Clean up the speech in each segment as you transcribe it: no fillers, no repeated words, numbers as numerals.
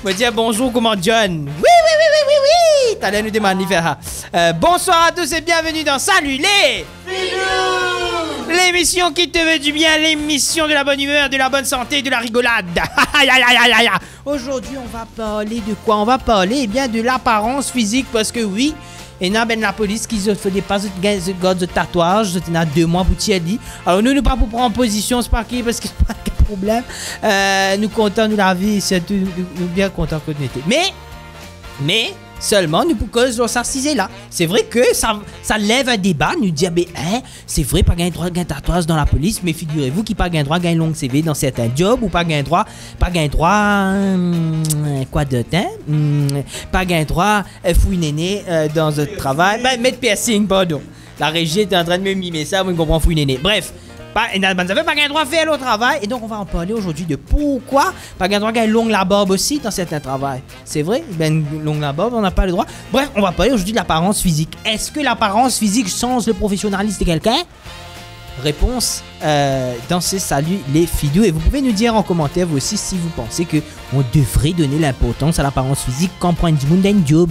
Faut dire bonjour, comment John? Oui. T'allais nous demander faire. Bonsoir à tous et bienvenue dans Salut les Fidous! L'émission qui te veut du bien, l'émission de la bonne humeur, de la bonne santé, de la rigolade. Aujourd'hui, on va parler de quoi? On va parler bien de l'apparence physique parce que oui, et là, ben la police qui se fait des pas de tatouage, c'était là 2 mois pour Thierry. Alors nous pas pour prendre position, c'est pas qui parce que c'est pas de problème. Nous comptons nous la vie, c'est nous bien contents que nous étions. Mais seulement nous pour cause de s'assiser là. C'est vrai que ça lève un débat, nous dire ben c'est vrai pas gain droit gain tatouage dans la police, mais figurez-vous qu'il pas gain droit gain long CV dans certains jobs ou pas gain droit quoi de temps pas gain droit fouille néné dans un travail mettre piercing pardon. La régie est en train de me mimer ça, vous comprenez fouille néné. Bref, vous n'avez pas gain droit faire le travail et donc on va en parler aujourd'hui de pourquoi pas gain droit gain long la barbe aussi dans certains travails. C'est vrai, ben long la barbe on n'a pas le droit. Bref, on va parler aujourd'hui de l'apparence physique. Est-ce que l'apparence physique change le professionnalisme de quelqu'un? Réponse dans ces Salut les Fidous. Et vous pouvez nous dire en commentaire vous aussi si vous pensez que on devrait donner l'importance à l'apparence physique quand on prend du monde d'un job.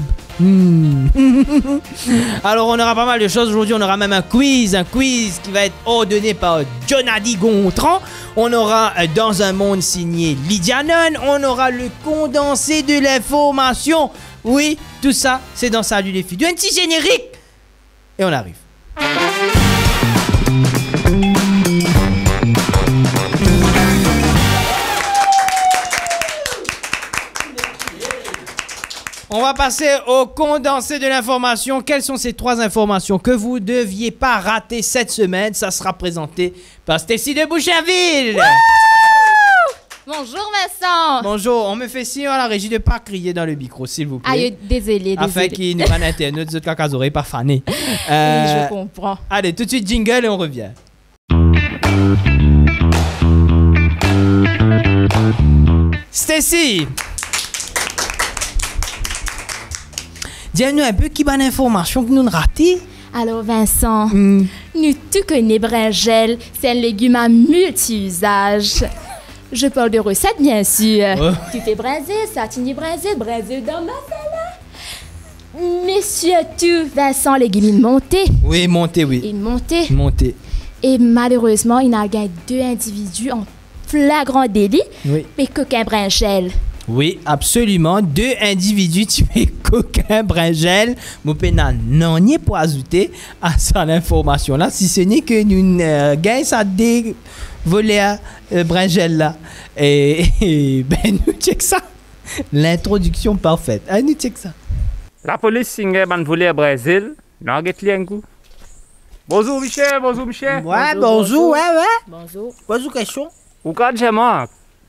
Alors on aura pas mal de choses aujourd'hui. On aura même un quiz qui va être ordonné par Jonady Gontran. On aura Dans un monde signé Lydia Nunn. On aura le condensé de l'information. Oui, tout ça c'est dans Salut les Fidous. Un petit générique et on arrive. On va passer au condensé de l'information. Quelles sont ces 3 informations que vous ne deviez pas rater cette semaine? Ça sera présenté par Stacy de Boucherville. Bonjour Vincent. Bonjour, on me fait signe à la régie de ne pas crier dans le micro, s'il vous plaît. Aïe, désolé. Afin qu'il n'y ait pas d'internet, autres caca oreilles pas fané. Oui, je comprends. Allez, tout de suite jingle et on revient. Stacy, dis-nous un peu qui bonne information que nous avons raté. Alors Vincent, nous tu connais brinjel, c'est un légume à multi-usage. Je parle de recettes bien sûr. Oh. Tu fais brinzel, satini brinzel dans masala. Mais surtout Vincent, légumes montés. Oui, montés, oui. Ils montés. Montés. Et malheureusement, il y a 2 individus en flagrant délit. Oui. Mais qu'aucun brinjel. Oui, absolument. 2 individus tués coquin bringel. Mon pénal n'en est pas ajouté à cette information-là. Si ce n'est que nous gagnons ça des volets bringel là. Et ben nous check ça. L'introduction parfaite. Nous check ça. La police signe ban volé à Brésil. Non, get coup. Bonjour Michel, bonjour Michel. Ouais, bonjour, ouais. Bonjour. Bonjour, question. Ou quand j'aime.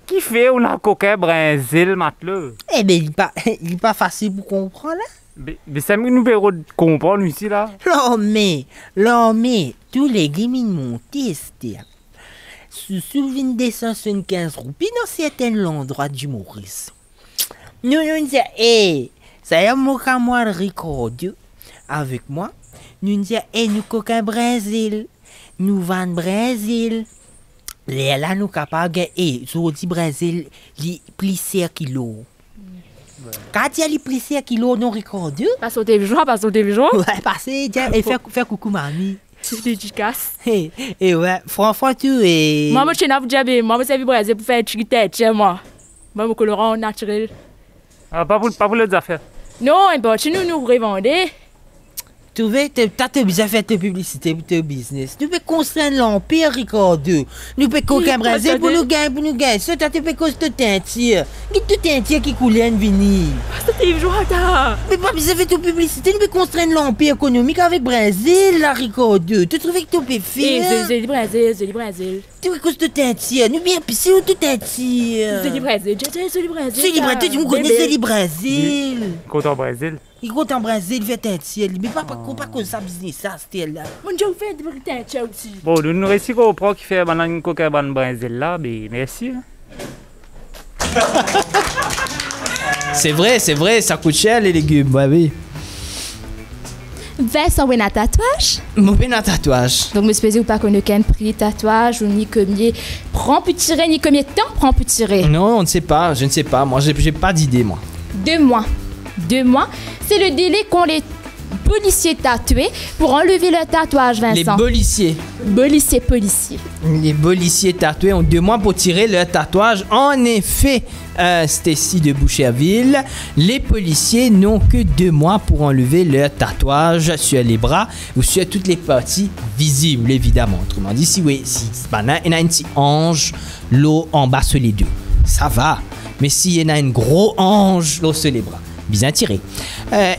Qui fait on a coquin Brésil maintenant? Eh bien, il n'est pas facile pour comprendre. Mais ça nous permet de comprendre ici là. L'homme, tous les gamins montés, c'est sous 275 roupies dans certains endroits du Maurice. Nous disons, ça y est, moi, Ricardo, avec moi. Nous disons, nous coquin Brésil, nous vendons Brésil. Là, nous sommes capables de sur le Brésil, les plus 5 kilos. Quand il y a les plus 5 kilos, non, Ricardo? Passe au télévision. Ouais, passez, et faire coucou, mamie. C'est dédicace. Et ouais, franchement, tu es. Moi, je suis là pour servir Brésil pour faire une tête chez moi. Moi, je colorant naturel. Ah, pas pour les affaires. Non, nous revendons. Tu veux, tu as besoin de faire ta publicité pour ton business. Tu peux construire l'empire, Ricardo. Nous pouvons coquin Brésil pour nous gagner. Ça, tu peux construire tout un tir. Tout un tir qui coule en venir. C'est joie, mais pas besoin de faire ta publicité. Nous pouvons construire l'empire économique avec Brésil, là, Ricardo. Tu trouves que tu peux faire? C'est du Brésil. Tu peux construire tout un tir. Nous bien pisser tout un tir. C'est du Brésil. C'est du Brésil. Tu me connais, c'est du Brésil. Content Brésil. Il compte en Brésil, il fait un tir. Mais pas cause ça business, ça, c'était là. Mon Dieu, fait un tir aussi. Bon, nous réussissons qu'on prend qui fait un coquin Brésil là, mais merci. C'est vrai, ça coûte cher les légumes, oui. Vincent, vous avez un tatouage? Moi, j'ai un tatouage. Donc, je ne sais pas qu'on a qu'un prix tatouage ou ni combien prend pour tirer, ni combien de temps prend pour tirer? Non, on ne sait pas, je ne sais pas. Moi, j'ai pas d'idée, moi. 2 mois. 2 mois, c'est le délai qu'ont les policiers tatoués pour enlever le tatouage, Vincent. Les policiers. Policiers. Les policiers tatoués ont 2 mois pour tirer leur tatouage. En effet, Stacy de Boucherville, les policiers n'ont que 2 mois pour enlever leur tatouage sur les bras ou sur toutes les parties visibles, évidemment. Autrement dit, si oui, si il y a un petit ange, l'eau en bas sur les deux, ça va. Mais s'il y en a une gros ange, l'eau sur les bras, bien tiré.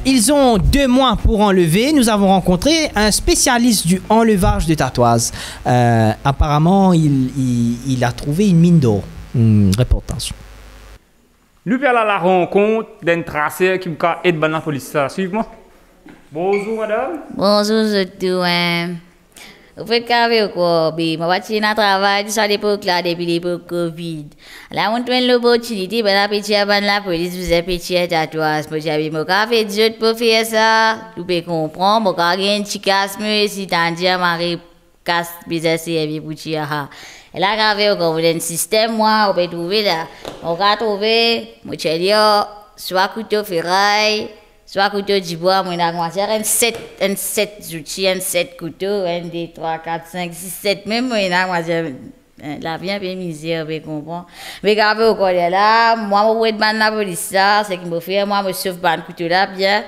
Ils ont 2 mois pour enlever. Nous avons rencontré un spécialiste du enlevage de tatouages. Apparemment, il a trouvé une mine d'or. Reportage. Nous allons à la rencontre d'un traceur qui m'a aidé dans la police. Suivez-moi. Bonjour, madame. Bonjour, je te Vous faites carré quoi? Je vais travail sur l'époque là depuis l'époque Covid. Là, on trouve l'opportunité, ben la petite avant la police, vous avez petit tatouage. Moi, j'avais mon café de pour faire ça. Vous pouvez comprendre, mon café un petit casse, mais si t'en dis à Marie, casse, bizarre, c'est pour tirer. Et là, carré quoi? Vous avez un système, moi, on peut trouver là. On va trouver, moi, je soit couteau ferraille. Soit couteau du bois, moi, un 7 outils, un 7 couteaux, 1, 2, 3, 4, 5, 6, 7, même moi, la bien misère, vous comprenez. Mais quand vous êtes là, moi, je vais la police, c'est qu'il me fait, moi, je sauve le couteau là, bien.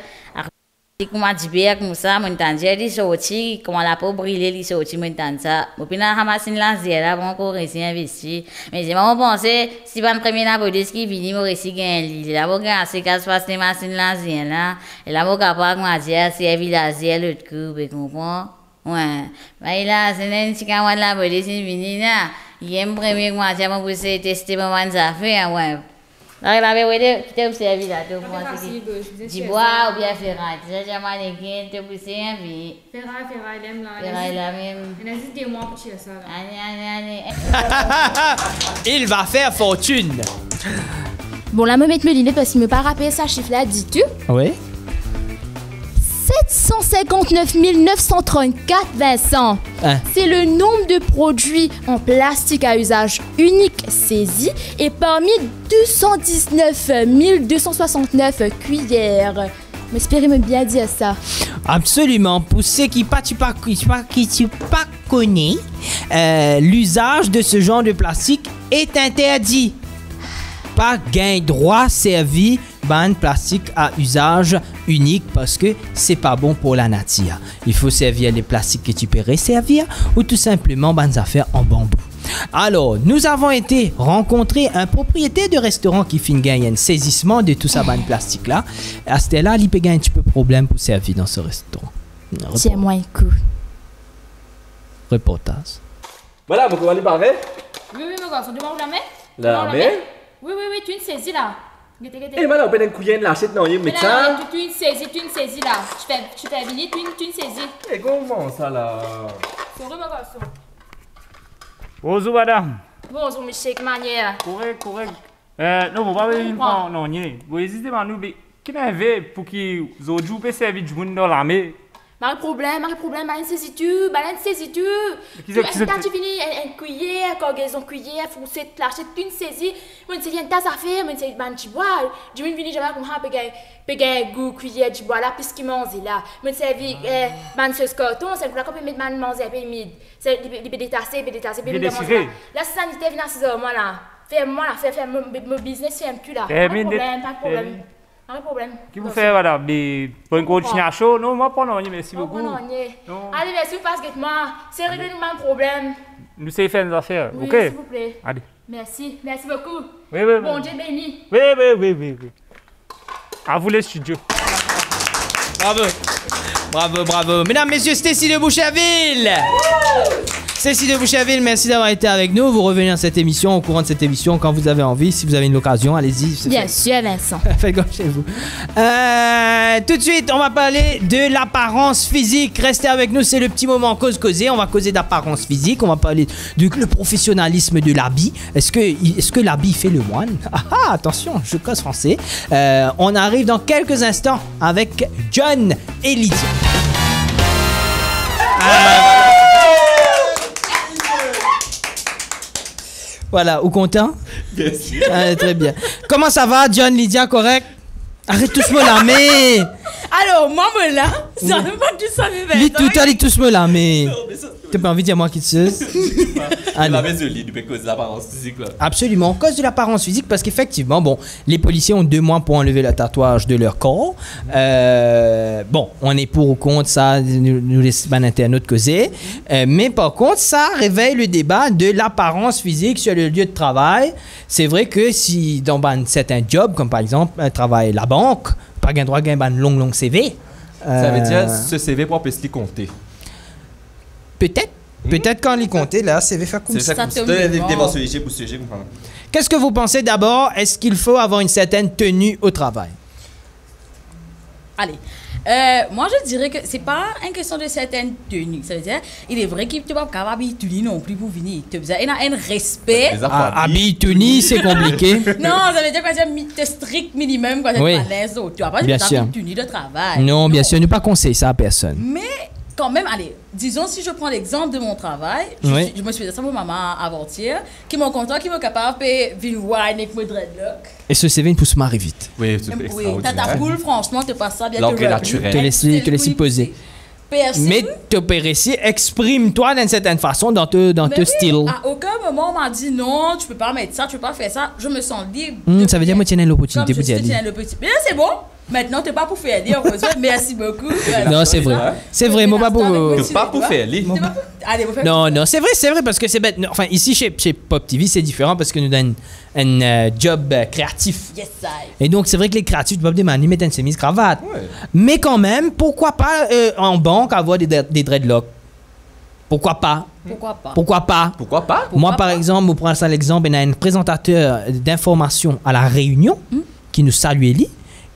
Comment m'a dit bien comme ça, mon tante, il sorti, comment la peau brûlée, il sorti, mon tante ça. Moi, puis là, ramassé une lancière là, bon, encore réussi investi. Mais j'ai vraiment pensé, si pas le premier la police qui vient, moi réussi gagner l'île. Là, bon, c'est qu'à se passer les machines lancières là. Et là, bon, capable, moi, dire, c'est un lancière l'autre coup, vous comprenez? Ouais. Mais là, c'est un petit camarade de la police, il vient là. Il aime premier, moi, dire, moi, pour tester mon affaire, ouais. Là, il avait dit, tu t'es observé là, tu vois, du bois ou bien ferraille. Tu sais, j'ai mannequin, tu t'es poussé un vie. Ferraille, l'aime là. Ferraille, la même. Il y a juste des mois pour tirer ça là. Allez. Il va faire fortune. Bon, là, me mettre mes lunettes parce qu'il me pas rappelé ça chiffre là, dis-tu? Oui. 759 934, Vincent. Hein? C'est le nombre de produits en plastique à usage unique saisis et parmi 219 269 cuillères. M'espérez-moi bien dire ça. Absolument. Pour ceux qui pas connaissent, l'usage de ce genre de plastique est interdit. Pas gain droit servi ban plastique à usage unique parce que c'est pas bon pour la nature. Il faut servir les plastiques que tu peux resservir ou tout simplement ban affaires en bambou. Alors, nous avons été rencontrer un propriétaire de restaurant qui fait un saisissement de tout ça ban plastique là. À ce là, il peut gagner un petit peu de problème pour servir dans ce restaurant. Tiens-moi un coup. Reportage. Voilà, vous allez parler. Oui, mon garçon, tu m'as la main? La main. Oui, tu une saisie là. Eh, madame, on peut une couillère là, c'est non, il y a un médecin. Tu une saisie là. Tu fais venir, tu une saisie. Eh, comment ça là? Sorry, mon garçon. Bonjour, madame. Bonjour, monsieur, comment manière? Correct. Non, vous ne pouvez pas non, non. Vous hésitez à nous, mais qui m'avait pour que vous autres puissiez servir du monde dans l'armée? Pas de problème, une saisie-tu. Tu finis une cuillère, cargaison cuillère, foncé, lâcher une saisie. Une saisie, une tasse à faire, une saisie, un petit bois. Du moins, je vais comme ça, un goût cuillère du bois là, puisqu'il mange là. Une saisie, un sauce carton, c'est pour qu'on peut mettre un manger un peu humide. C'est il peut détasser, puis la sanité vient à 6 heures, moi là. Fais-moi là, fais mon business, fais un cul là. Pas de problème. Pas de problème. Qui vous fait, madame, pour une continuer à chaud? Non, moi, pas non, merci beaucoup. Allez, merci, parce que moi, c'est réglé mon problème. Nous savons faire nos affaires, oui, ok? S'il vous plaît. Allez. Merci beaucoup. Oui. Bon Dieu béni. Oui. À vous les studios. Bravo. Mesdames, messieurs, Stacy de Boucherville. Stacy de Boucherville, merci d'avoir été avec nous. Vous revenez dans cette émission, au courant de cette émission, quand vous avez envie. Si vous avez une occasion, allez-y. Bien sûr, Vincent. Faites comme chez vous. Tout de suite, on va parler de l'apparence physique. Restez avec nous, c'est le petit moment causer. On va causer d'apparence physique. On va parler du professionnalisme de l'habit. Est-ce que l'habit fait le moine? Attention, je cause français. On arrive dans quelques instants avec John et Lydia. Voilà, ou content? Bien sûr. Ah, très bien. Comment ça va, John, Lydia, correct? Arrête tous me la mais. Alors, moi, là, ça ne pas du ça, Lis tout, t'as dit tous me la mais. Non, mais ça, T'as pas envie de dire moi qui te suce? je l'avais de lit, du cause de l'apparence physique, là. Absolument, cause de l'apparence physique, parce qu'effectivement, bon, les policiers ont 2 mois pour enlever le tatouage de leur corps. Bon, on est pour ou contre, ça nous laisse un internaute causer. Mais par contre, ça réveille le débat de l'apparence physique sur le lieu de travail. C'est vrai que si dans un certain job, comme par exemple un travail à la banque, pas un droit à un long CV. Ça veut dire, ce CV pour peut se compter. Peut-être quand on les compter, là, CV fait comme ça. C'est ça, comme ça. Des mensualités pour ce sujet. Qu'est-ce que vous pensez d'abord? Est-ce qu'il faut avoir une certaine tenue au travail? Allez. Moi, je dirais que c'est pas une question de certaines tenues. Ça veut dire, il est vrai qu'il ne peut pas capable de tenue non plus pour venir. Tu as un respect. Habille tenue, c'est compliqué. Non, ça veut dire que tu as strict minimum quand tu es à l'aise. Tu n'as pas de tenue de travail. Non, bien sûr, ne pas conseiller ça à personne. Mais quand même, allez, disons si je prends l'exemple de mon travail, je me suis fait ça pour maman avant-hier, qui m'ont content, qui m'ont capable de venir voir avec mon dreadlock. Et ce CV ne pousse marrer vite. Oui, c'est oui, t'as ta poule, franchement, tu passes ça bien. L'encre naturelle. Te laisser poser. Mais te récit, exprime-toi d'une certaine façon dans ton style. À aucun moment on m'a dit non, tu peux pas mettre ça, tu peux pas faire ça. Je me sens libre. Ça veut dire que moi, tiens l'opportunité pour dire. Mais là, c'est bon. Maintenant, t'es pas pour faire lire, heureusement. Merci beaucoup. Non, c'est vrai. C'est vrai, moi, pas pour. T'es pas pour faire lire. Non, c'est vrai, parce que c'est bête. Enfin, ici, chez Pop TV, c'est différent parce que nous donnons un job créatif. Yes, I. Et donc, c'est vrai que les créatifs du Pop TV, ils mettent une chemise cravate. Mais quand même, pourquoi pas en banque avoir des dreadlocks? Pourquoi pas? Moi, par exemple, on prend ça l'exemple, il y a un présentateur d'information à La Réunion qui nous salue Eli.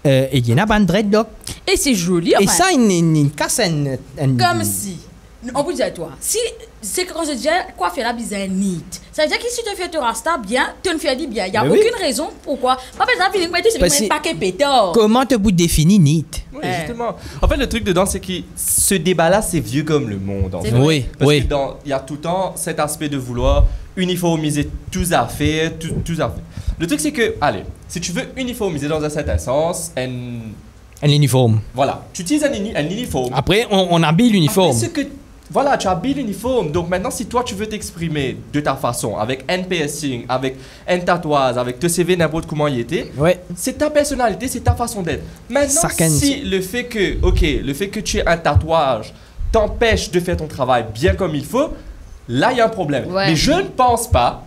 Et il y en a un dreadlock. Et c'est joli. Et ça, il casse un... Comme si... On peut dire à toi, si c'est quand je dis quoi faire la bizarre neat, ça veut dire que si tu te fais te rasta bien, tu ne fais bien. Il n'y a aucune raison pourquoi. Par exemple, il pas qu'un pétard. Comment te définir neat? Oui, justement. En fait, le truc dedans, c'est que ce débat-là, c'est vieux comme le monde. En fait. Oui, parce que il y a tout le temps cet aspect de vouloir uniformiser tous affaires, tous affaires. Le truc, c'est que, allez, si tu veux uniformiser dans un certain sens, un uniforme. Voilà, tu utilises un uniforme. Après, on habille l'uniforme. Voilà, tu habilles l'uniforme. Donc maintenant, si toi, tu veux t'exprimer de ta façon, avec un piercing, avec un tatouage, avec te CV n'importe comment il était, c'est ta personnalité, c'est ta façon d'être. Maintenant, si le fait que tu aies un tatouage t'empêche de faire ton travail bien comme il faut, là, il y a un problème. Mais je ne pense pas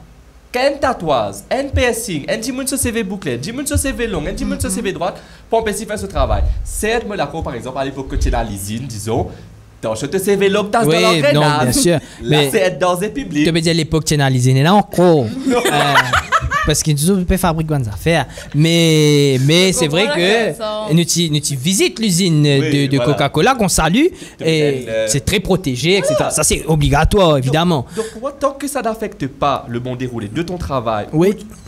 qu'un tatouage, un piercing, un petit monde sur CV bouclé, un petit monde sur CV long, un petit monde sur CV droite, pour empêcher de faire ce travail. Certes, moi, d'accord, par exemple, à l'époque que tu es dans l'usine, disons, je te CV long, t'as dans l'engrenage. Non, bien sûr. Là, c'est être dans un public. Tu peux dire l'époque tu es dans l'usine, là encore. Parce qu'il peut fabriquer des affaires. Mais c'est vrai que nous visites l'usine de Coca-Cola qu'on salue et c'est très protégé, etc. Ça, c'est obligatoire, évidemment. Donc, pour moi, tant que ça n'affecte pas le bon déroulé de ton travail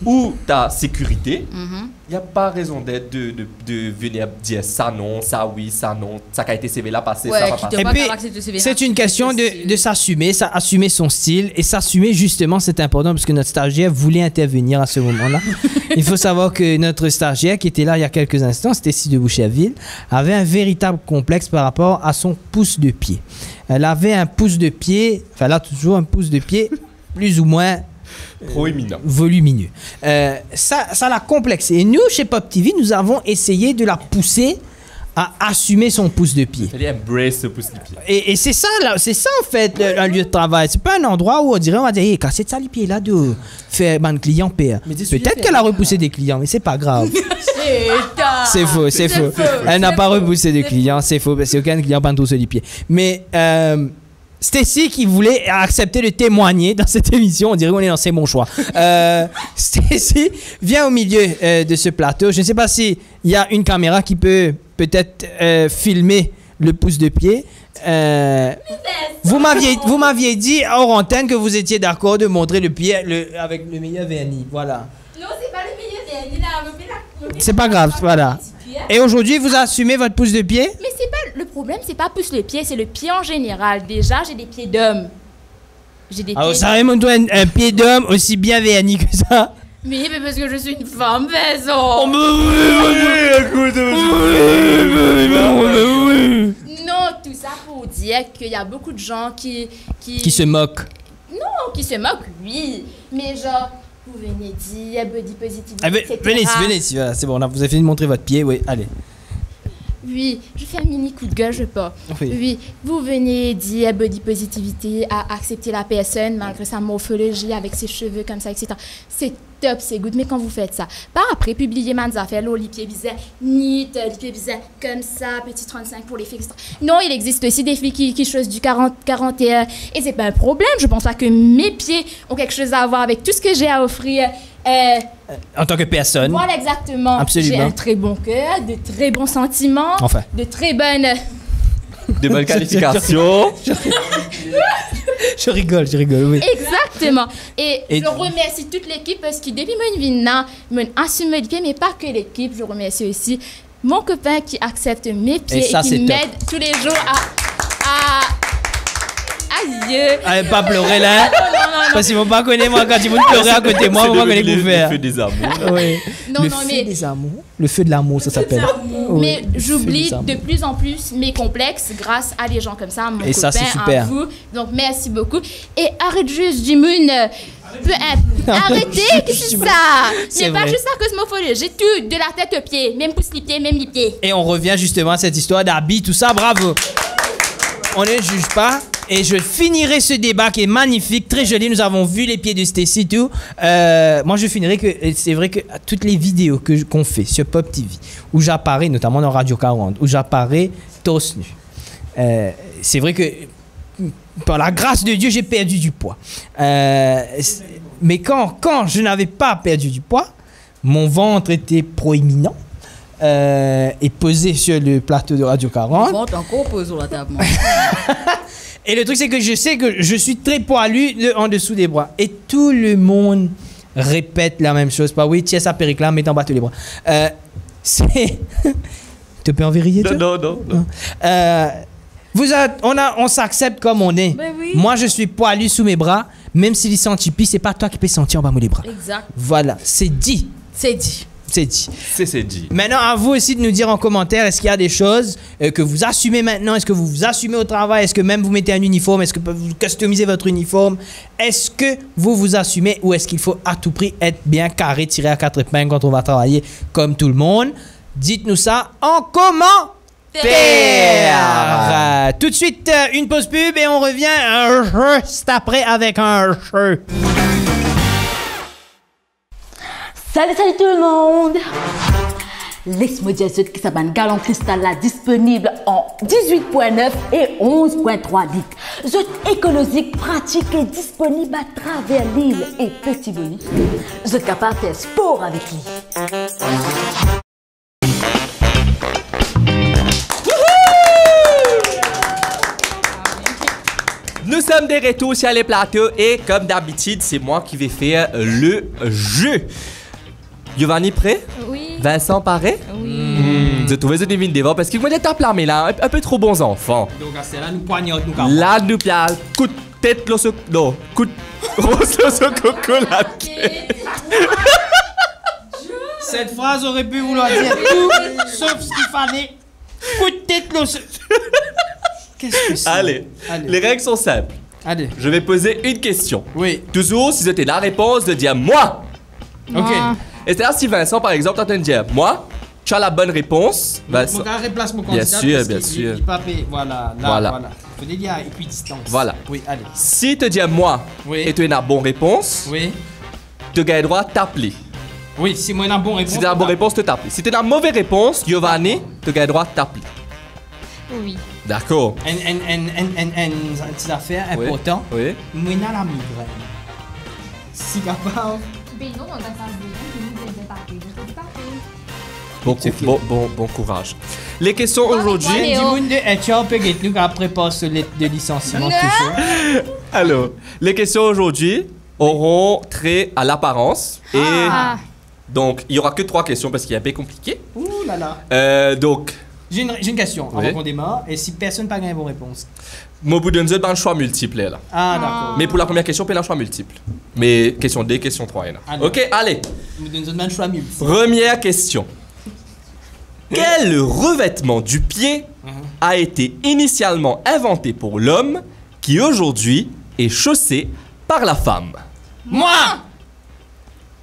ou ta sécurité, il n'y a pas raison d'être de venir dire ça non, ça oui, ça non, ça qui a été CV là passé, ça va passer. Et puis, c'est une question de s'assumer, assumer son style et s'assumer justement, c'est important parce que notre stagiaire voulait intervenir à ce moment-là. Il faut savoir que notre stagiaire qui était là il y a quelques instants, c'était Sylvie de Boucherville, avait un véritable complexe par rapport à son pouce de pied. Elle avait un pouce de pied, enfin là toujours un pouce de pied plus ou moins volumineux. Ça l'a complexé. Et nous, chez Pop TV, nous avons essayé de la pousser à assumer son pouce de pied. Elle embrace ce pouce de pied. Et c'est ça, là, c'est ça en fait, un lieu de travail. C'est pas un endroit où on va dire, hey, cassez ça les pieds là de faire un client père. Peut-être qu'elle a repoussé des clients, mais c'est pas grave. C'est faux. Elle n'a pas repoussé des clients, c'est faux, parce qu'aucun client n'a tous les pieds. Mais Stacy qui voulait accepter de témoigner dans cette émission, on dirait qu'on est dans C'est mon choix. Stacy vient au milieu de ce plateau. Je ne sais pas s'il y a une caméra qui peut peut-être filmer le pouce de pied. Vous m'aviez dit hors antenne que vous étiez d'accord de montrer le pied avec le meilleur vernis. Voilà. Non, c'est pas le meilleur vernis là. C'est pas grave, voilà. Et aujourd'hui, vous assumez votre pouce de pied? Mais c'est pas le problème, c'est pas plus le pied, c'est le pied en général. Déjà, j'ai des pieds d'homme. J'ai des Alors, pieds. ça remonte un pied d'homme aussi bien verni que ça. Mais parce que je suis une femme, maison. Oh, Non, tout ça pour dire qu'il y a beaucoup de gens qui se moquent. Non, qui se moquent, oui. Mais genre, vous venez dire body positivity, etc. Venez ici, voilà, c'est bon, vous avez fini de montrer votre pied, oui, allez. Oui, je fais un mini coup de gueule, je pas. Oui, vous venez dire body positivity, à accepter la personne malgré sa morphologie, avec ses cheveux comme ça, etc. C'est top, c'est good, mais quand vous faites ça, par après, publiez mes affaires, les pieds bizarres, neat, les pieds bizarres comme ça, petit 35 pour les filles, etc. Non, il existe aussi des filles qui choisissent du 41, et c'est pas un problème, je pense pas que mes pieds ont quelque chose à voir avec tout ce que j'ai à offrir. En tant que personne. Voilà, exactement. Absolument. J'ai un très bon cœur, de très bons sentiments, enfin, de très bonnes... De bonnes qualifications. Je rigole, oui. Exactement. Et je remercie toute l'équipe parce que depuis mon vina, m'ont assumé le pied, mais pas que l'équipe. Je remercie aussi mon copain qui accepte mes pieds et qui m'aide tous les jours à... Aïe. Allez, pas pleurer là. Non. Parce qu'ils vont pas connaître moi quand ils vont pleurer à côté de moi, ils vont pas connaître vous faire. Le feu des amours. Oui. Le feu des amours. Le feu de l'amour, ça s'appelle. Oui, mais j'oublie de plus en plus mes complexes grâce à des gens comme ça, mon copain, ça, c'est super. À vous. Donc merci beaucoup. Et arrête juste du moon. Arrêtez, qu'est-ce que c'est ça? C'est pas juste à cause morphologie. J'ai tout, de la tête aux pieds, même pouce les pieds, même les pieds. Et on revient justement à cette histoire d'habits, tout ça, bravo. On ne juge pas. Et je finirai ce débat qui est magnifique, très joli. Nous avons vu les pieds de Stacy, tout. Moi, je finirai que c'est vrai que toutes les vidéos qu'on fait sur Pop TV, où j'apparais, notamment dans Radio 40, où j'apparais torse nu, c'est vrai que par la grâce de Dieu, j'ai perdu du poids. Mais quand je n'avais pas perdu du poids, mon ventre était proéminent. Et posé sur le plateau de Radio 40. Mon ventre encore posé sur la table. Et le truc, c'est que je sais que je suis très poilu en dessous des bras. Et tout le monde répète la même chose. Pas oui, tiens, ça péricle là, mets en bas tous les bras. C'est. Tu peux en vérifier? Non. On s'accepte comme on est. Ben oui. Moi, je suis poilu sous mes bras. Même s'il sentit pis, c'est pas toi qui peux sentir en bas de les bras. Exact. Voilà, c'est dit. C'est dit. C'est dit. C'est dit. Maintenant, à vous aussi de nous dire en commentaire, est-ce qu'il y a des choses que vous assumez maintenant? Est-ce que vous vous assumez au travail? Est-ce que même vous mettez un uniforme? Est-ce que vous customisez votre uniforme? Est-ce que vous vous assumez ou est-ce qu'il faut à tout prix être bien carré, tiré à quatre épingles quand on va travailler comme tout le monde? Dites-nous ça en commentaire. Tout de suite, une pause pub et on revient juste après avec un jeu. Salut tout le monde! Laisse-moi dire que ça va Galant Cristal là disponible en 18.9 et 11.3 litres. Zot écologique, pratique et disponible à travers l'île. Et petit bonus, vous êtes capable de faire sport avec lui. Nous sommes des retours sur les plateaux et comme d'habitude, c'est moi qui vais faire le jeu. Giovanni prêt? Oui. Vincent pareil? Oui. Je trouvais ce devine devant parce qu'il m'a dit tape là, mais là, un peu trop bons enfants. Donc, c'est là, nous poignons, nous là, nous pial, coup de tête, l'os au... Non, coup de... Rose, l'os au coco, la tête. Cette phrase aurait pu vouloir dire tout, sauf ce qu'il fallait. Coup de tête, l'os... Qu'est-ce que c'est? Allez, les règles sont simples. Allez. Je vais poser une question. Oui. Toujours, si c'était la réponse, de dire moi. Ok. Et c'est-à-dire si Vincent, par exemple, est en train de dire moi, tu as la bonne réponse. Vincent. Mon gars replace mon Bien candidat. sûr, bien sûr. Voilà, là, voilà. Faut dire à équidistance. Voilà. Oui, allez. Si tu dis moi et tu as la bonne réponse, oui, tu as le droit de t'appeler. Oui, si moi j'ai la bonne réponse. Si tu as la bonne réponse, tu t'appeler. Si tu as la mauvaise réponse, Giovanni, tu as le droit de t'appeler. Oui. D'accord. Une petite affaire importante. Oui. Moi, j'ai la migraine. Si capable. Bon courage. Les questions aujourd'hui. Tu peux nous après pas ce lettre de licenciement toujours. Alors, les questions aujourd'hui auront trait à l'apparence et donc il y aura que 3 questions parce qu'il est un peu compliqué. Ouh là là. Donc. J'ai une question avant qu'on démarre. Et si personne n'a pas gagné bonne réponse? Mon bout de un choix multiple là. Ah, d'accord. Mais pour la première question, un choix multiple. Mais question 2, question 3. Ok, allez. Vous donnez un choix multiple. Première question. Quel revêtement du pied a été initialement inventé pour l'homme qui aujourd'hui est chaussé par la femme? Moi!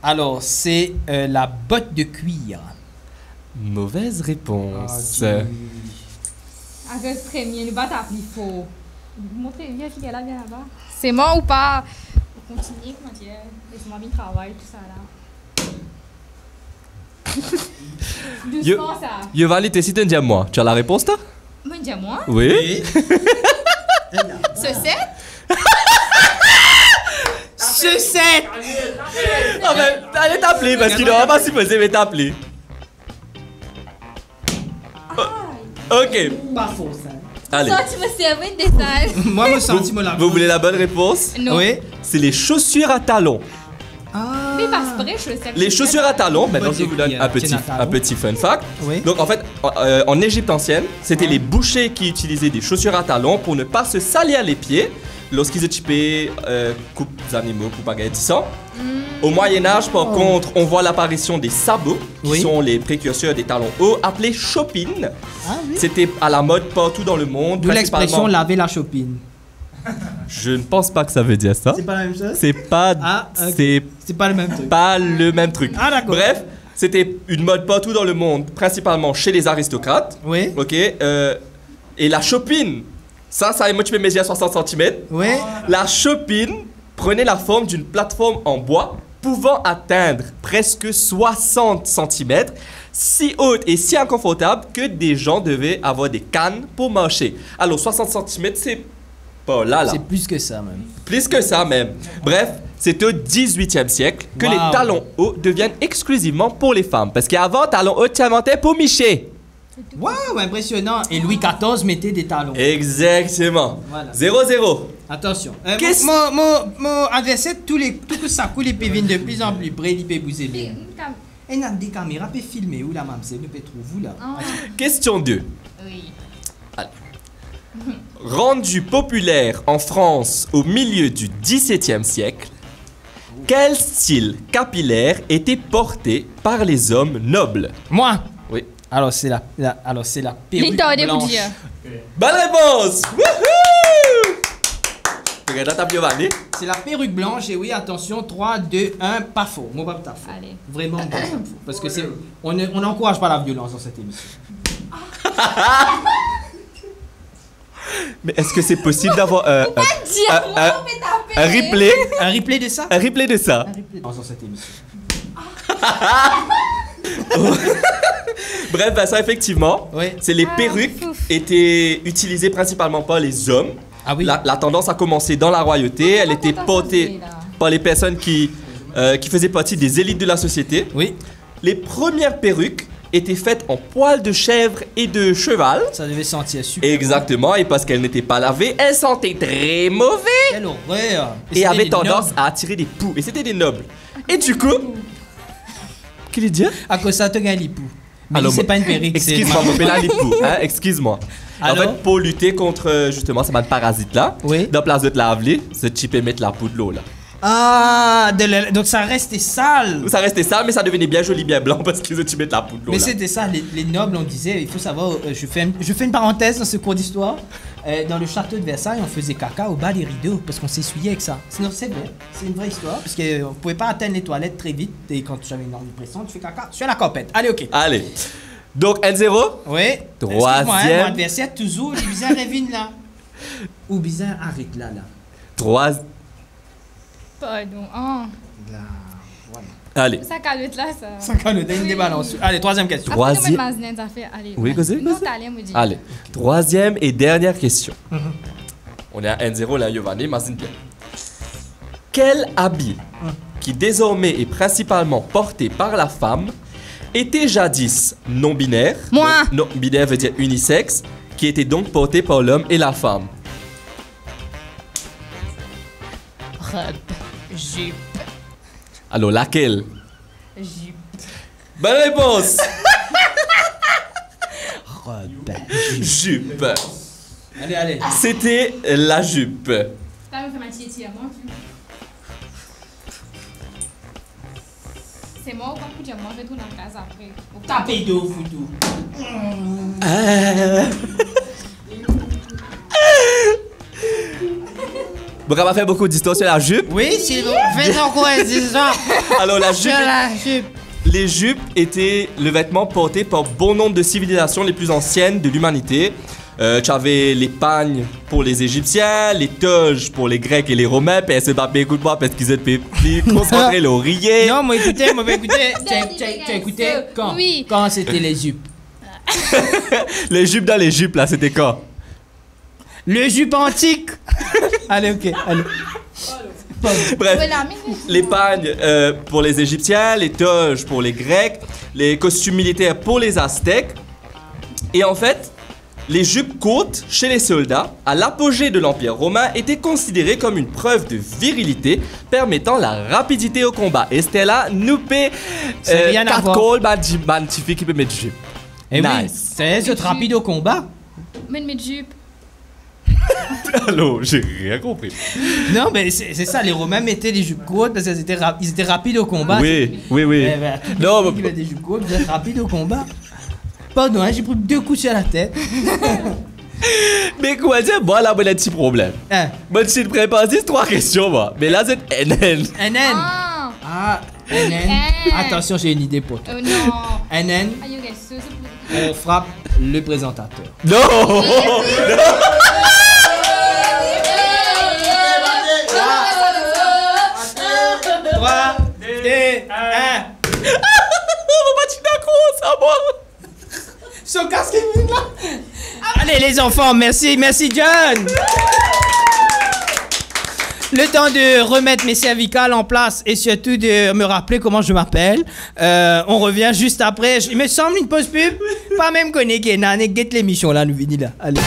Alors, c'est la botte de cuir. Mauvaise réponse. Avec ce premier, nous va t'appeler faux. Montrez, viens, qui est là, viens là-bas. C'est moi ou pas? Pour continuer, comment dire, laisse-moi bien travailler, tout ça là. Doucement, ça. Giovanni, t'es si tu dis moi. Tu as la réponse, toi? Moi, dis-moi. Oui. Sucette? Sucette! Ah ben, allez t'appeler parce qu'il n'aura pas supposé, mais t'appeler. Ok. Pas faux, ça. Allez. Toi, tu me servais de dessin. Moi, je sens la Vous voulez la bonne réponse? Non. Oui. C'est les chaussures à talons. Mais pas spray, je sais. Les chaussures à talons, maintenant je vous donne un petit fun fact. Oui. Donc en fait, en Égypte ancienne, c'était les bouchers qui utilisaient des chaussures à talons pour ne pas se salir les pieds lorsqu'ils équipaient coupes d'animaux, coupes à gaëtissants. Au Moyen-Âge, par contre, on voit l'apparition des sabots, qui sont les précurseurs des talons hauts, appelés chopines. Ah, oui. C'était à la mode partout dans le monde. D'où l'expression laver la chopine. Je ne pense pas que ça veut dire ça. C'est pas la même chose? C'est pas. C'est pas le même truc. Pas le même truc. Ah, d'accord. Bref, c'était une mode partout dans le monde, principalement chez les aristocrates. Oui. Ok. Et la chopine, ça moi tu peux mesurer à 60 cm. Oui. La chopine prenait la forme d'une plateforme en bois pouvant atteindre presque 60 cm, si haute et si inconfortable que des gens devaient avoir des cannes pour marcher. Alors 60 cm, c'est pas là. C'est plus que ça même. Plus que ça même. Bref, c'est au 18e siècle que les talons hauts deviennent exclusivement pour les femmes. Parce qu'avant, talons hauts, tu inventais pour Miché. Waouh, impressionnant. Et Louis XIV mettait des talons. Exactement. Voilà. 0-0. Attention. Mon adversaire, tout que ça coule, il peut venir de plus en plus près, il peut bouger bien. Et il y a des caméras, peut filmer où la mamselle, il peut trouver vous là. Question 2. Oui. Rendu populaire en France au milieu du XVIIe siècle, quel style capillaire était porté par les hommes nobles? Moi. Oui. Alors c'est la perruque blanche. Bonne réponse. Wouhou! Regarde ta Giovanni. C'est la perruque blanche et oui, attention, 3, 2, 1, pas faux. Moi, pas faux. Allez. Vraiment pas faux. Parce que on n'encourage pas la violence dans cette émission. Mais est-ce que c'est possible d'avoir un replay? Un replay de ça? Un replay de ça. Dans cette émission. Bref, ben ça effectivement, c'est les perruques étaient utilisées principalement par les hommes. Ah oui. La tendance a commencé dans la royauté. Elle était portée par les personnes qui faisaient partie des élites de la société. Oui. Les premières perruques étaient faites en poils de chèvre et de cheval. Ça devait sentir super. Exactement, et parce qu'elles n'étaient pas lavées, elles sentaient très mauvais. Quelle horreur. Et avaient tendance à attirer des poux. Et c'était des nobles. Et du coup... Qu'est-ce qu'il dit? À cause ça te gagne les poux. Mais alors, c'est pas une perruque. Excuse-moi, mon père les poux. Hein, excuse-moi. En fait, pour lutter contre justement ces parasites-là, dans place de te laver, tu peux mettre la poudre de l'eau là. Ah, donc ça restait sale. Ça restait sale, mais ça devenait bien joli, bien blanc parce qu'ils tu mettre la poudre de l'eau. Mais là. c'était ça, les nobles, on disait, il faut savoir, je fais une parenthèse dans ce cours d'histoire. Dans le château de Versailles, on faisait caca au bas des rideaux parce qu'on s'essuyait avec ça. Sinon, c'est vrai, c'est une vraie histoire parce qu'on pouvait pas atteindre les toilettes très vite et quand tu avais une énorme pression, tu fais caca sur la carpette. Allez, ok. Allez. Donc, 1-0. Oui. Troisième. Mon adversaire, toujours, le bizarre Revine là. Ou bizarre arrête là. Pardon. Oh. Là, voilà. Allez. Ça calotte là, ça. Ça calotte, une débalance. Allez, troisième question. Oui, allez. Troisième et dernière question. On est à 1-0 là, Giovanni, Mazin bien. Quel habit, qui désormais est principalement porté par la femme, était jadis non-binaire? Moi. Non-binaire veut dire unisexe, qui était donc porté par l'homme et la femme. Robe, jupe. Alors, laquelle? Jupe. Bonne réponse! Robe. Jupe. Allez. C'était la jupe. T'as me fait ma étirement. C'est moi ou pas pour dire moi, je vais tourner en casa après. Tapez d'eau, foutou. Bon, on va faire beaucoup d'histoires sur la jupe. Oui, c'est bon. Fais encore une histoire. Alors, la jupe. Sur la jupe. Les jupes étaient le vêtement porté par bon nombre de civilisations les plus anciennes de l'humanité. Tu avais les pagnes pour les Égyptiens, les toges pour les Grecs et les Romains, puis c'est pas écoute moi parce qu'ils étaient plus concentrés, l'oreiller. Non, moi écoutez. Tu as écouté quand? Oui. Quand c'était les jupes. Les jupes dans les jupes là, c'était quand? Le jupe antique. Allez, ok, allez. Bref, les pagnes pour les Égyptiens, les toges pour les Grecs, les costumes militaires pour les Aztèques. Et en fait, les jupes courtes chez les soldats, à l'apogée de l'Empire romain, étaient considérées comme une preuve de virilité permettant la rapidité au combat. Et c'était là, nous paie 4 calls, magnifique qui peut mettre jupe. Et nice. oui, c'est rapide au combat. Mais mes jupes. Allô, j'ai rien compris. Non, mais c'est ça, les Romains mettaient des jupes courtes parce qu'ils étaient rapides au combat. Oui. Eh ben, non, mais... des jupes courtes, vous êtes rapides au combat. Pardon, hein, j'ai pris 2 coups sur la tête. Mais quoi dire, moi là, j'ai un petit problème. Moi, je suis préparé 3 questions, moi. Mais là, c'est NN. NN. Ah, NN. Attention, j'ai une idée pour toi. Non. NN. On frappe le présentateur. Non. 3, 2, 1. On va battre d'accord, ça va. Son casque est venu là. Allez les enfants, merci John. Le temps de remettre mes cervicales en place et surtout de me rappeler comment je m'appelle. On revient juste après. Il me semble une pause pub. Pas même connaître get l'émission là, nous venons là. Allez.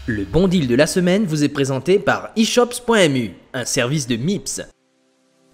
Le bon deal de la semaine vous est présenté par eShops.mu, un service de MIPS.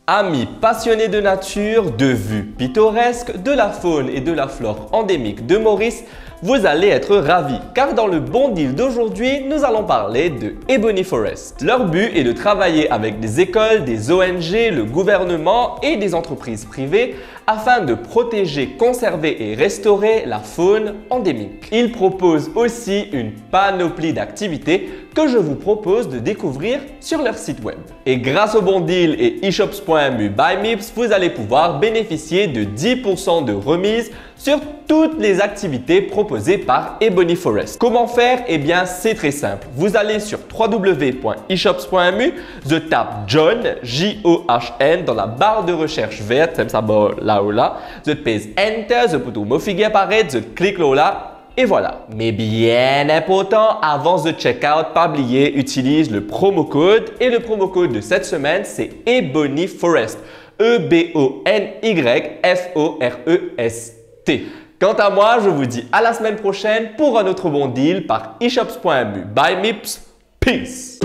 Amis passionnés de nature, de vues pittoresques, de la faune et de la flore endémique de Maurice, vous allez être ravis car dans le bon deal d'aujourd'hui, nous allons parler de Ebony Forest. Leur but est de travailler avec des écoles, des ONG, le gouvernement et des entreprises privées afin de protéger, conserver et restaurer la faune endémique. Ils proposent aussi une panoplie d'activités que je vous propose de découvrir sur leur site web. Et grâce au bon deal et eShops.mu by MIPS, vous allez pouvoir bénéficier de 10% de remise sur toutes les activités proposées par Ebony Forest. Comment faire? Eh bien, c'est très simple. Vous allez sur www.eShops.mu, vous tapez John, J-O-H-N, dans la barre de recherche verte, comme ça, là ou là. Vous pèsez Enter, vous pouvez m'offrir apparaître, vous cliquez là. Et voilà. Mais bien important, avant de check-out, pas oublier, utilise le promo code. Et le promo code de cette semaine, c'est Ebony Forest. E-B-O-N-Y-F-O-R-E-S-T. Quant à moi, je vous dis à la semaine prochaine pour un autre bon deal par eShops.mu by MIPS. Peace!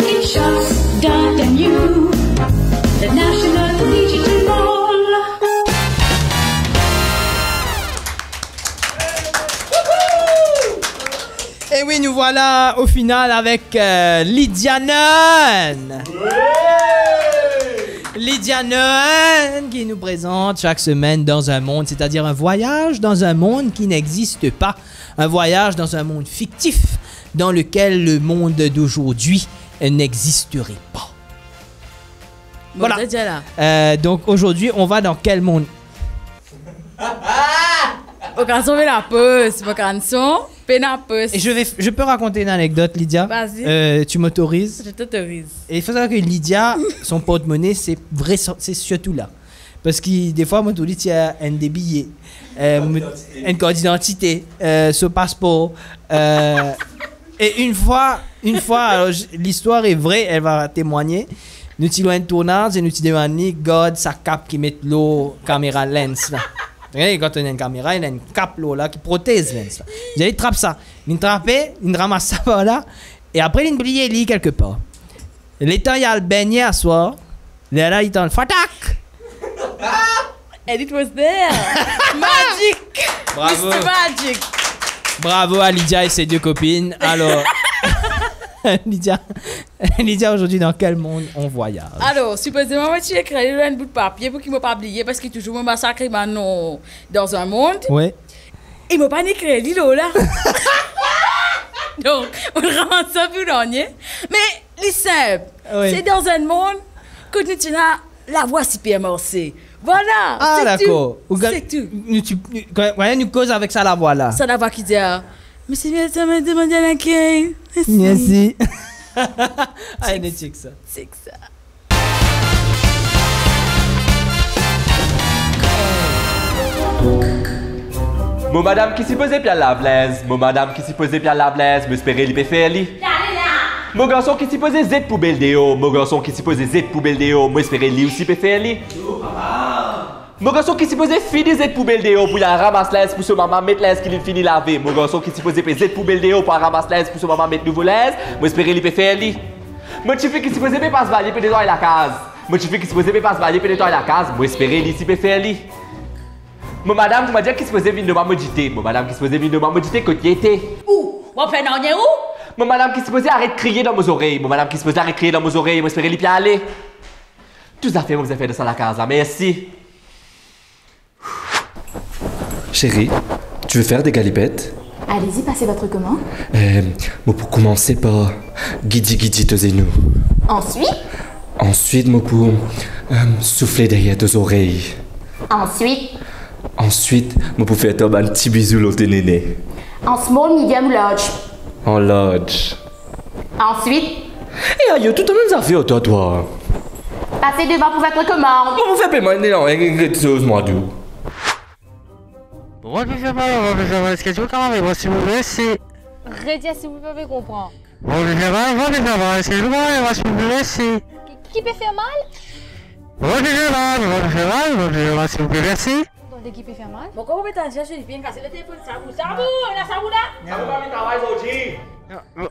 eShops.mu, the National Digital Mall. Et oui, nous voilà au final avec Lydia Nunn. Lydia Nunn qui nous présente chaque semaine dans un monde, c'est-à-dire un voyage dans un monde qui n'existe pas. Un voyage dans un monde fictif dans lequel le monde d'aujourd'hui n'existerait pas. Bon, voilà. Donc aujourd'hui, on va dans quel monde? On va sauver la pause, Et je peux raconter une anecdote, Lydia. Vas-y. Tu m'autorises? Je t'autorise. Et il faut savoir que Lydia, son porte-monnaie, c'est vrai, c'est surtout là. Parce que des fois, moi, tu dis, il y a un des billets, une carte d'identité, ce passeport. Et une fois, l'histoire est vraie, elle va témoigner. Nous avons un tournage et nous avons demandé, God, sa cape qui met l'eau, caméra lens là. Quand on a une caméra, il y a une cape là qui protège lens. Il trappe ça. Il trappe, il ramasse ça par là. Et après, il brille lui quelque part. L'état, il y a le beignet à soir. Là, il t'en fatak. And it was there. Magic. Bravo. Mr. Magic. Bravo à Lydia et ses 2 copines. Alors, Lydia aujourd'hui, dans quel monde on voyage? Alors, supposément, moi, tu écris un bout de papier pour qu'il ne m'a pas oublié parce qu'il est toujours massacré maintenant dans un monde. Ouais. Il m'a pas écrit l'îlot là. Donc, on rend ça plus dernier. Mais, les simple, c'est dans un monde que tu as la voix super morcée. Voilà. Ah, d'accord. C'est tout. Quand nous cause avec ça, la voix là. Ça, la voix qui dit, mais c'est bien, ça m'a demandé à laquelle. Merci. Ah, c'est que ça. C'est que ça. Mon madame qui s'y posait bien la blaise, mon madame qui s'y posait bien la blaise, me espérer li faire li. Mon garçon qui s'y posait Z poubelle déo, mon garçon qui s'y posait Z poubelle déo, me espérer li aussi peut faire li. Mon garçon qui s'y posait fini Z poubelle déo pour la ramasse l'aise pour ce maman mettre l'aise qu'il finit laver. Mon garçon qui s'y posait Z poubelle déo pour ramasse l'aise pour ce maman mettre nouveau l'aise, me espérer li peut faire li. Mon petit qui s'y posait passe balayer pour nettoyer la case. Mon petit qui s'y posait passe balayer pour nettoyer la case, me espérer li si peut faire li. Mon madame, vous m'avez dit qu'il se faisait venir de ma maudité. Mon madame qui se faisait venir de ma maudité, côté était. Où? Mon père n'en est où? Mon madame qui se faisait arrêter de crier dans mes oreilles. Mon madame qui se faisait arrêter de crier dans mes oreilles. Moi, j'espérais lui aller. Tout à fait, vous avez fait de ça à la case là. Merci. Chérie, tu veux faire des galipettes? Allez-y, passez votre commande. Moi, pour commencer par guidi te nous. Ensuite, moi, pour souffler derrière tes oreilles. Ensuite, moi pour faire un petit bisou l'autre néné. En small, medium, large. En large. Ensuite, Et aïe, tout le monde a fait autant toi. passez devant pour votre commande. Vous faites pas mal, non, excuse-moi d'où. Moi, je sais pas, est-ce que tu veux quand même, moi, s'il vous plaît, c'est... Redia, si vous pouvez comprendre. Bon, je sais pas, est-ce que tu veux quand même, moi, s'il vous plaît, c'est... Qui peut faire mal? Bon, je sais pas, s'il vous plaît, merci. Donc, qui peut faire mal? Bon, comment vous êtes en train de bien casser le téléphone? Ça vous, là, ça vous là? Ça va pas travail aujourd'hui. Bon,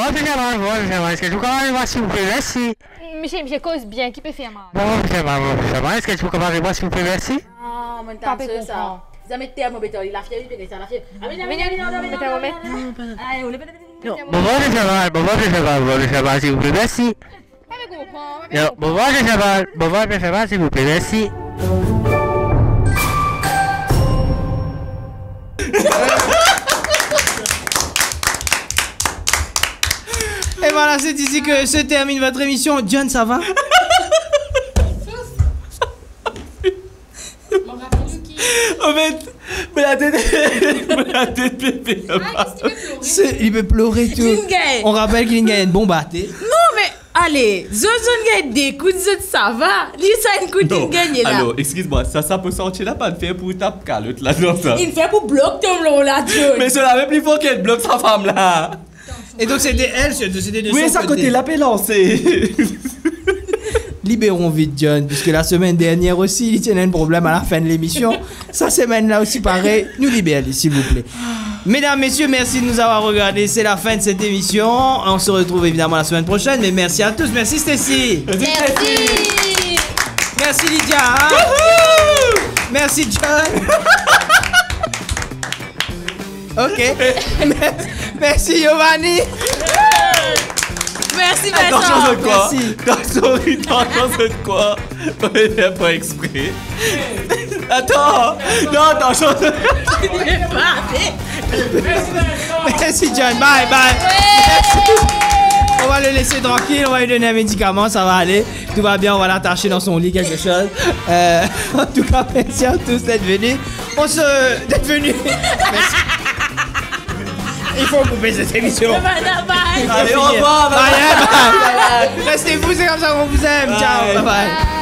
je sais pas, est-ce que tu veux quand même, moi, s'il vous plaît, merci. Monsieur cause bien, qui peut faire mal? Bon, je sais pas, est-ce que tu veux commencer, moi, s'il vous plaît, merci. Ah, mon temps, c'est ça. Vous avez terme, mais il a fier, il a la fier. Allez, je sais pas, s'il vous plaît, merci. Bon, je sais pas, s'il vous plaît, merci. Et voilà, c'est ici que se termine votre émission. John, ça va? En fait, mais la tête bébé. Il peut pleurer tout. Lingay. On rappelle qu'il a une bombe à thé. Non, mais allez, Zone gagne des coups de ça va. Lisa une coup de gagner là. Alors, excuse-moi, ça peut sortir là, pas de faire pour taper calotte là, non, ça. Il fait pour bloquer ton long là, John. Mais cela même plus fort qu'elle bloque sa femme là. Et donc c'était elle, c'était de oui, son ça côté. côté la lancé. Libérons vite John, puisque la semaine dernière aussi, il tenait un problème à la fin de l'émission. Cette semaine-là aussi, pareil, nous libérez, s'il vous plaît. Mesdames, messieurs, merci de nous avoir regardés. C'est la fin de cette émission. On se retrouve évidemment la semaine prochaine, mais merci à tous. Merci Stacy. Merci. Merci Lydia. Hein? Merci John. Ok. Merci Giovanni. Merci Vincent. Attention de quoi? Merci. Attention de quoi? On est pas exprès. Attends. Non, attention. Merci John. Bye bye. Merci. On va le laisser tranquille, on va lui donner un médicament, ça va aller. Tout va bien, on va l'attacher dans son lit, quelque chose. En tout cas, merci à tous d'être venus. D'être venus. Merci. Il faut couper cette émission. Bye. Allez, au revoir. Bye. Restez vous, c'est comme ça qu'on vous aime. Ciao, bye bye.